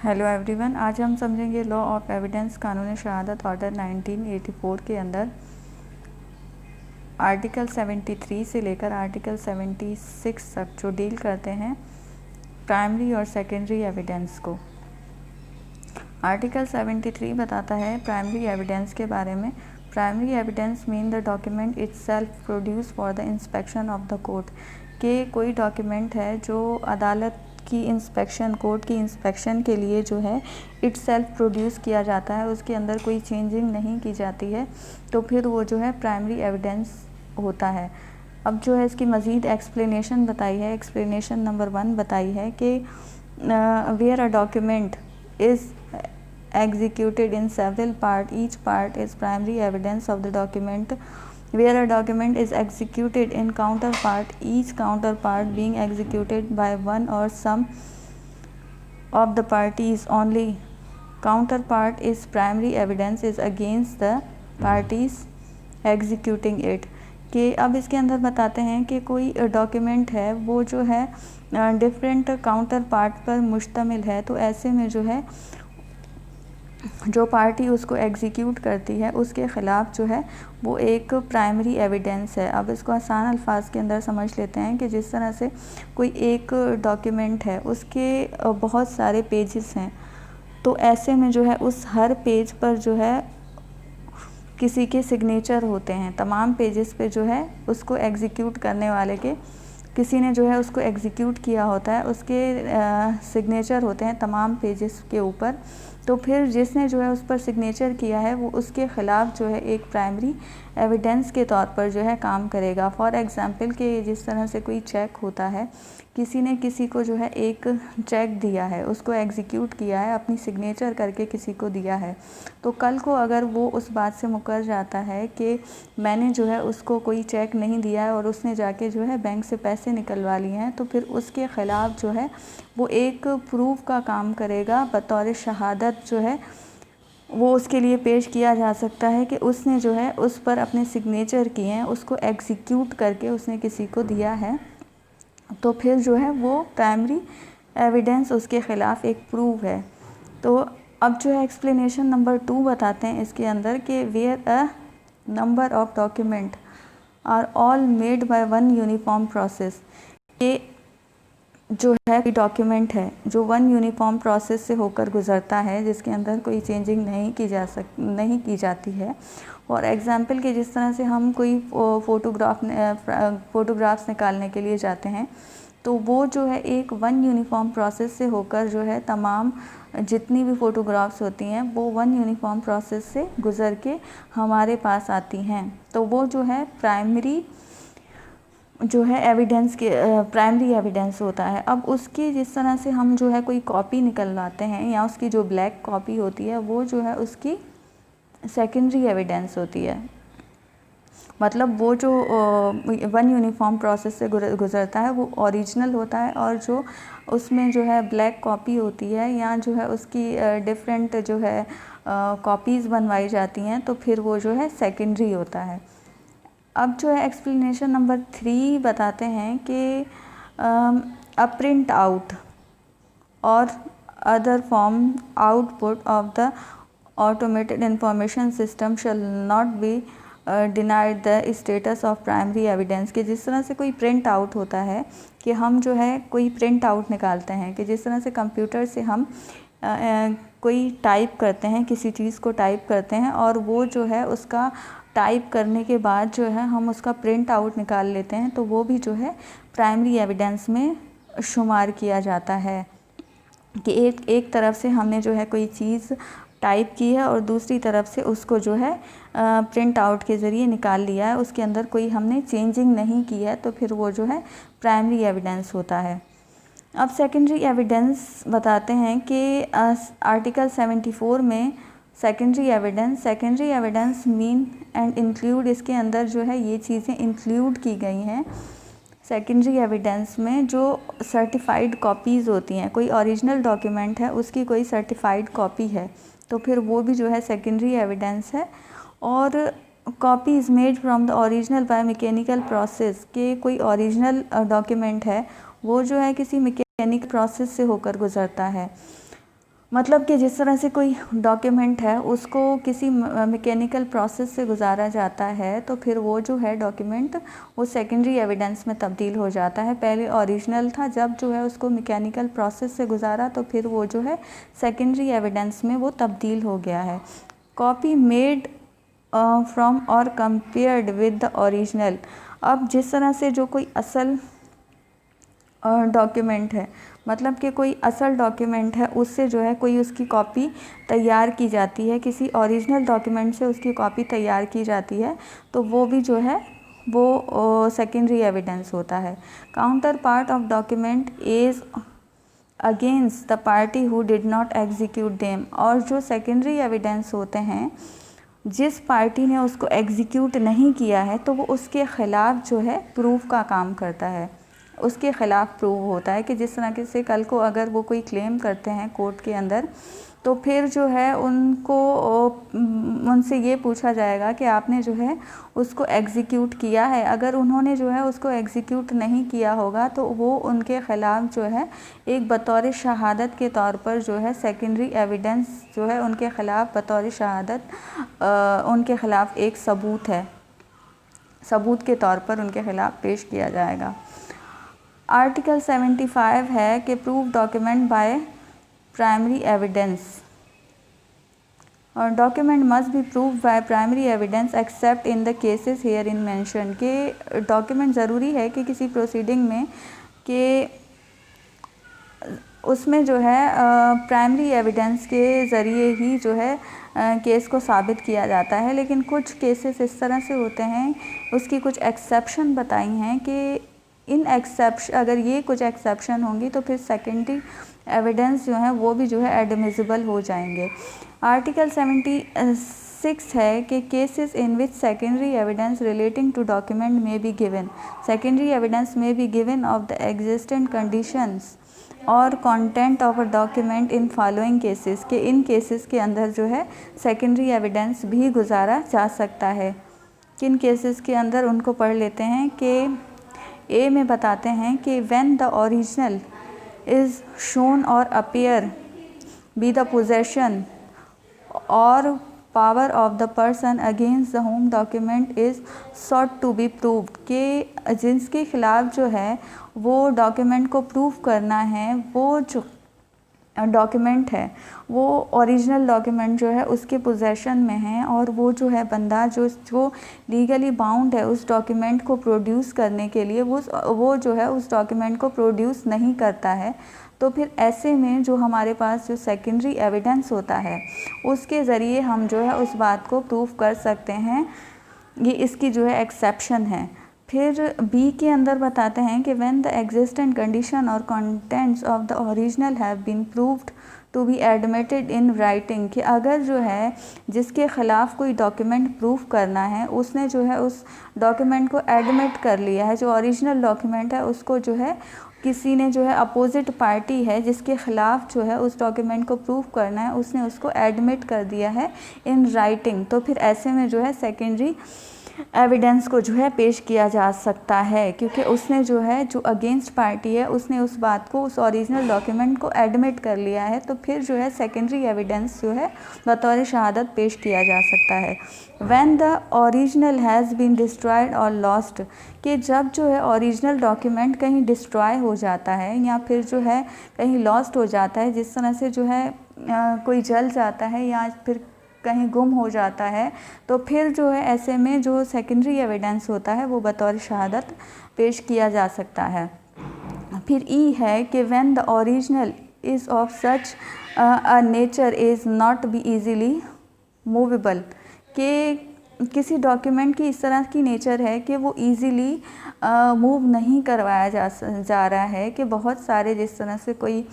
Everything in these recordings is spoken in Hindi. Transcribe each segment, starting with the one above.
हेलो एवरीवन, आज हम समझेंगे लॉ ऑफ एविडेंस कानून शहादत ऑर्डर 1984 के अंदर आर्टिकल 73 से लेकर आर्टिकल 76 तक जो डील करते हैं प्राइमरी और सेकेंडरी एविडेंस को। आर्टिकल 73 बताता है प्राइमरी एविडेंस के बारे में। Primary evidence mean the document itself produce for the inspection of the court, के कोई डॉक्यूमेंट है जो अदालत की इंस्पेक्शन, कोर्ट की इंस्पेक्शन के लिए जो है इट सेल्फ प्रोड्यूस किया जाता है, उसके अंदर कोई चेंजिंग नहीं की जाती है, तो फिर वो जो है प्राइमरी एविडेंस होता है। अब जो है इसकी मज़ीद एक्सप्लेनेशन बताई है। एक्सप्लेनेशन नंबर 1 बताई है कि where a document is executed in several part, each part is primary evidence of the document. Where a document is executed in counterpart, each counterpart being executed by one or some of the parties only, counterpart is primary evidence is against the parties executing it। कि अब इसके अंदर बताते हैं कि कोई डॉक्यूमेंट है वो जो है डिफरेंट काउंटर पार्ट पर मुश्तमिल है, तो ऐसे में जो है जो पार्टी उसको एग्जीक्यूट करती है उसके ख़िलाफ़ जो है वो एक प्राइमरी एविडेंस है। अब इसको आसान अल्फाज के अंदर समझ लेते हैं कि जिस तरह से कोई एक डॉक्यूमेंट है उसके बहुत सारे पेजेस हैं, तो ऐसे में जो है उस हर पेज पर जो है किसी के सिग्नेचर होते हैं। तमाम पेजेस पे जो है उसको एग्जीक्यूट करने वाले के किसी ने जो है उसको एग्जीक्यूट किया होता है, उसके सिग्नेचर होते हैं तमाम पेजेस के ऊपर। तो फिर जिसने जो है उस पर सिग्नेचर किया है वो उसके ख़िलाफ़ जो है एक प्राइमरी एविडेंस के तौर पर जो है काम करेगा। फॉर एग्ज़ाम्पल कि जिस तरह से कोई चेक होता है, किसी ने किसी को जो है एक चेक दिया है, उसको एग्जीक्यूट किया है, अपनी सिग्नेचर करके किसी को दिया है, तो कल को अगर वो उस बात से मुकर जाता है कि मैंने जो है उसको कोई चेक नहीं दिया है और उसने जाके जो है बैंक से पैसे निकलवा लिए हैं, तो फिर उसके ख़िलाफ़ जो है वो एक प्रूफ का काम करेगा। बतौर शहादत जो है वो उसके लिए पेश किया जा सकता है कि उसने जो है उस पर अपने सिग्नेचर किए हैं, उसको एग्जीक्यूट करके उसने किसी को दिया है, तो फिर जो है वो प्राइमरी एविडेंस उसके ख़िलाफ़ एक प्रूफ है। तो अब जो है एक्सप्लेनेशन नंबर 2 बताते हैं इसके अंदर कि where a number of document are all made by one uniform process, ये जो है डॉक्यूमेंट है जो वन यूनिफॉर्म प्रोसेस से होकर गुज़रता है, जिसके अंदर कोई चेंजिंग नहीं की जाती है। और एग्ज़ाम्पल के जिस तरह से हम कोई फ़ोटोग्राफ्स निकालने के लिए जाते हैं, तो वो जो है एक वन यूनिफॉर्म प्रोसेस से होकर जो है तमाम जितनी भी फ़ोटोग्राफ्स होती हैं वो वन यूनिफॉर्म प्रोसेस से गुज़र के हमारे पास आती हैं, तो वो जो है प्राइमरी जो है एविडेंस के प्राइमरी एविडेंस होता है। अब उसकी जिस तरह से हम जो है कोई कॉपी निकलवाते हैं या उसकी जो ब्लैक कॉपी होती है वो जो है उसकी सेकेंडरी एविडेंस होती है। मतलब वो जो वन यूनिफॉर्म प्रोसेस से गुज़रता है वो ओरिजिनल होता है, और जो उसमें जो है ब्लैक कॉपी होती है या जो है उसकी डिफरेंट जो है कॉपीज़ बनवाई जाती हैं, तो फिर वो जो है सेकेंडरी होता है। अब जो है एक्सप्लेनेशन नंबर 3 बताते हैं कि अ प्रिंट आउट और other form output of the automated information system shall not be denied the status of primary evidence. कि जिस तरह से कोई प्रिंट आउट होता है कि हम जो है कोई प्रिंट आउट निकालते हैं, कि जिस तरह से कंप्यूटर से हम कोई टाइप करते हैं, किसी चीज़ को टाइप करते हैं और वो जो है उसका टाइप करने के बाद जो है हम उसका प्रिंट आउट निकाल लेते हैं, तो वो भी जो है प्राइमरी एविडेंस में शुमार किया जाता है। कि एक तरफ से हमने जो है कोई चीज़ टाइप की है और दूसरी तरफ से उसको जो है प्रिंट आउट के ज़रिए निकाल लिया है, उसके अंदर कोई हमने चेंजिंग नहीं की है, तो फिर वो जो है प्राइमरी एविडेंस होता है। अब सेकेंडरी एविडेंस बताते हैं कि आर्टिकल 74 में secondary evidence mean and include, इसके अंदर जो है ये चीज़ें इंक्लूड की गई हैं सेकेंडरी एविडेंस में, जो सर्टिफाइड कॉपीज़ होती हैं। कोई ओरिजिनल डॉक्यूमेंट है उसकी कोई सर्टिफाइड कॉपी है, तो फिर वो भी जो है सेकेंडरी एविडेंस है। और copies made from the original by mechanical process, के कोई ओरिजिनल डॉक्यूमेंट है वो जो है किसी मैकेनिक प्रोसेस से होकर गुज़रता है, मतलब कि जिस तरह से कोई डॉक्यूमेंट है उसको किसी मैकेनिकल प्रोसेस से गुजारा जाता है तो फिर वो जो है डॉक्यूमेंट वो सेकेंडरी एविडेंस में तब्दील हो जाता है। पहले ओरिजिनल था, जब जो है उसको मैकेनिकल प्रोसेस से गुजारा तो फिर वो जो है सेकेंडरी एविडेंस में वो तब्दील हो गया है। कॉपी मेड फ्रॉम और कंपेयर्ड विद द ओरिजिनल। अब जिस तरह से जो कोई असल डॉक्यूमेंट है, मतलब कि कोई असल डॉक्यूमेंट है, उससे जो है कोई उसकी कॉपी तैयार की जाती है, किसी ओरिजिनल डॉक्यूमेंट से उसकी कॉपी तैयार की जाती है, तो वो भी जो है वो सेकेंडरी एविडेंस होता है। Counter part of document is against the party who did not execute them. और जो सेकेंडरी एविडेंस होते हैं, जिस पार्टी ने उसको एग्जीक्यूट नहीं किया है तो वो उसके ख़िलाफ़ जो है प्रूफ का काम करता है, उसके ख़िलाफ़ प्रूव होता है कि जिस तरह से कल को अगर वो कोई क्लेम करते हैं कोर्ट के अंदर तो फिर जो है उनको उनसे ये पूछा जाएगा कि आपने जो है उसको एग्जीक्यूट किया है। अगर उन्होंने जो है उसको एग्जीक्यूट नहीं किया होगा तो वो उनके ख़िलाफ़ जो है एक बतौर शहादत के तौर पर जो है सेकेंडरी एविडेंस जो है उनके ख़िलाफ़ बतौर शहादत उनके ख़िलाफ़ एक सबूत है, सबूत के तौर पर उनके ख़िलाफ़ पेश किया जाएगा। आर्टिकल 75 है कि proof document by primary evidence. और document must be prove by primary evidence except in the cases here in mention. के डॉक्यूमेंट ज़रूरी है कि किसी प्रोसीडिंग में कि उसमें जो है प्राइमरी एविडेंस के ज़रिए ही जो है केस को साबित किया जाता है। लेकिन कुछ केसेस इस तरह से होते हैं, उसकी कुछ एक्सेप्शन बताई हैं कि इन एक्सेप्शन, अगर ये कुछ एक्सेप्शन होंगी तो फिर सेकेंडरी एविडेंस जो है वो भी जो है एडमिसिबल हो जाएंगे। आर्टिकल 76 है कि cases in which secondary evidence relating to document may be given. Secondary evidence may be given of the existent conditions और content of a document in following cases. के इन केसेस के अंदर जो है सेकेंडरी एविडेंस भी गुजारा जा सकता है। किन केसेस के अंदर उनको पढ़ लेते हैं कि ए में बताते हैं कि when the original is shown or appear be the possession or power of the person against the whom document is sought to be proved. के जिसके ख़िलाफ़ जो है वो डॉक्यूमेंट को प्रूव करना है, वो जो डॉक्यूमेंट है वो ओरिजिनल डॉक्यूमेंट जो है उसके पोजेशन में है और वो जो है बंदा जो लीगली बाउंड है उस डॉक्यूमेंट को प्रोड्यूस करने के लिए वो जो है उस डॉक्यूमेंट को प्रोड्यूस नहीं करता है, तो फिर ऐसे में जो हमारे पास जो सेकेंडरी एविडेंस होता है उसके ज़रिए हम जो है उस बात को प्रूव कर सकते हैं। ये इसकी जो है एक्सेप्शन है। फिर बी के अंदर बताते हैं कि when the existent condition or contents of the original have been proved to be admitted in writing. कि अगर जो है जिसके ख़िलाफ़ कोई डॉक्यूमेंट प्रूव करना है उसने जो है उस डॉक्यूमेंट को एडमिट कर लिया है, जो ओरिजिनल डॉक्यूमेंट है उसको जो है किसी ने जो है अपोजिट पार्टी है जिसके ख़िलाफ़ जो है उस डॉक्यूमेंट को प्रूव करना है उसने उसको एडमिट कर दिया है इन राइटिंग, तो फिर ऐसे में जो है सेकेंडरी एविडेंस को जो है पेश किया जा सकता है, क्योंकि उसने जो है जो अगेंस्ट पार्टी है उसने उस बात को उस ओरिजिनल डॉक्यूमेंट को एडमिट कर लिया है, तो फिर जो है सेकेंडरी एविडेंस जो है बतौर शहादत पेश किया जा सकता है। When the original has been destroyed or lost. कि जब जो है ओरिजिनल डॉक्यूमेंट कहीं डिस्ट्रॉय हो जाता है या फिर जो है कहीं लॉस्ट हो जाता है, जिस तरह से जो है कोई जल जाता है या फिर कहीं गुम हो जाता है, तो फिर जो है ऐसे में जो सेकेंडरी एविडेंस होता है वो बतौर शहादत पेश किया जा सकता है। फिर ई है कि when the original is of such a nature is not be easily movable. कि किसी डॉक्यूमेंट की इस तरह की नेचर है कि वो ईज़िली मूव नहीं करवाया जा रहा है, कि बहुत सारे जिस तरह से कोई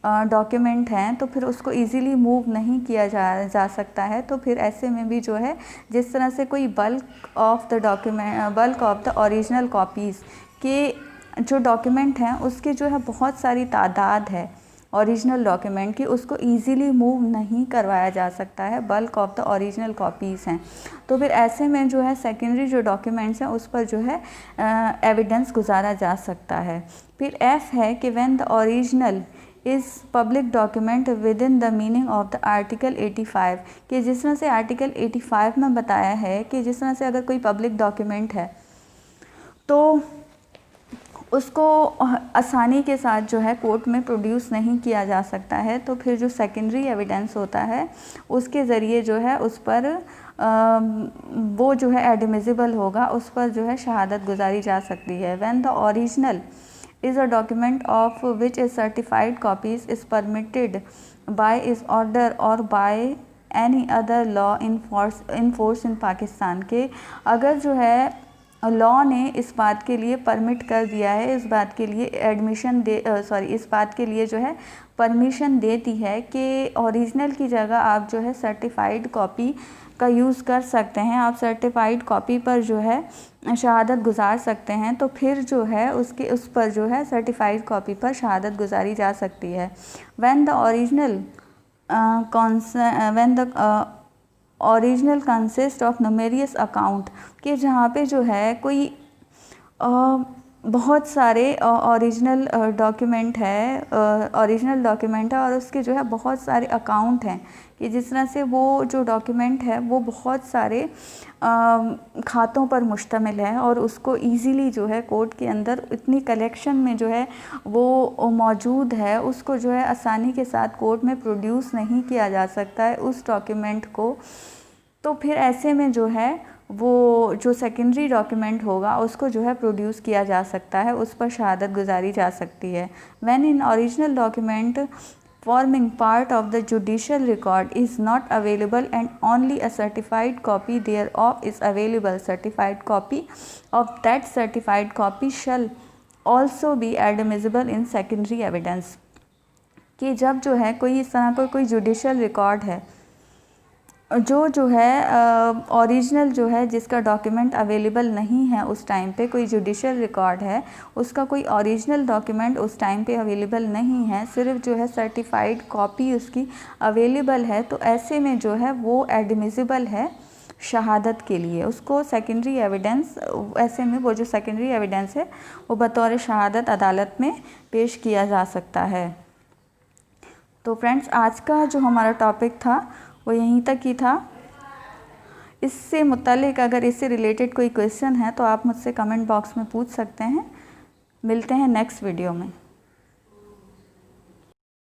डॉक्यूमेंट हैं तो फिर उसको इजीली मूव नहीं किया जा सकता है, तो फिर ऐसे में भी जो है जिस तरह से कोई bulk of the original copies के जो डॉक्यूमेंट हैं उसके जो है बहुत सारी तादाद है ओरिजिनल डॉक्यूमेंट की, उसको इजीली मूव नहीं करवाया जा सकता है, bulk of the original copies हैं, तो फिर ऐसे में जो है सेकेंडरी जो डॉक्यूमेंट्स हैं उस पर जो है एविडेंस गुजारा जा सकता है। फिर एफ है कि when the original is public document with in the meaning of the article 85, कि जिस तरह से आर्टिकल 85 में बताया है कि जिस तरह से अगर कोई पब्लिक डॉक्यूमेंट है तो उसको आसानी के साथ जो है कोर्ट में प्रोड्यूस नहीं किया जा सकता है, तो फिर जो सेकेंडरी एविडेंस होता है उसके ज़रिए जो है उस पर वो जो है एडमिसिबल होगा, उस पर जो है शहादत गुजारी जा सकती है। When the original is a document of which is certified copies is permitted by is order और by any other law in force in Pakistan, के अगर जो है लॉ ने इस बात के लिए परमिट कर दिया है, इस बात के लिए इस बात के लिए जो है परमिशन देती है कि ओरिजिनल की जगह आप जो है सर्टिफाइड कॉपी का यूज़ कर सकते हैं, आप सर्टिफाइड कॉपी पर जो है शहादत गुजार सकते हैं, तो फिर जो है उस पर जो है सर्टिफाइड कॉपी पर शहादत गुजारी जा सकती है। When the original consist of numerous account, कि जहाँ पे जो है कोई बहुत सारे ओरिजिनल डॉक्यूमेंट है और उसके जो है बहुत सारे अकाउंट हैं, कि जिस तरह से वो जो डॉक्यूमेंट है वो बहुत सारे खातों पर मुश्तमिल है और उसको इजीली जो है कोर्ट के अंदर इतनी कलेक्शन में जो है वो मौजूद है, उसको जो है आसानी के साथ कोर्ट में प्रोड्यूस नहीं किया जा सकता है उस डॉक्यूमेंट को, तो फिर ऐसे में जो है वो जो सेकेंडरी डॉक्यूमेंट होगा उसको जो है प्रोड्यूस किया जा सकता है, उस पर शहादत गुजारी जा सकती है। When in original document forming part of the judicial record is not available and only a certified copy thereof is available, certified copy of that certified copy shall also be admissible in secondary evidence, कि जब जो है कोई इस तरह का कोई जुडिशल रिकॉर्ड है जो है ओरिजिनल जो है जिसका डॉक्यूमेंट अवेलेबल नहीं है उस टाइम पे, कोई जुडिशल रिकॉर्ड है उसका कोई ओरिजिनल डॉक्यूमेंट उस टाइम पे अवेलेबल नहीं है, सिर्फ जो है सर्टिफाइड कॉपी उसकी अवेलेबल है, तो ऐसे में जो है वो एडमिसिबल है शहादत के लिए, उसको सेकेंडरी एविडेंस, ऐसे में वो जो सेकेंडरी एविडेंस है वो बतौर शहादत अदालत में पेश किया जा सकता है। तो फ्रेंड्स, आज का जो हमारा टॉपिक था वो यहीं तक ही था। इससे मुतालिक अगर इससे रिलेटेड कोई क्वेश्चन है तो आप मुझसे कमेंट बॉक्स में पूछ सकते हैं। मिलते हैं नेक्स्ट वीडियो में।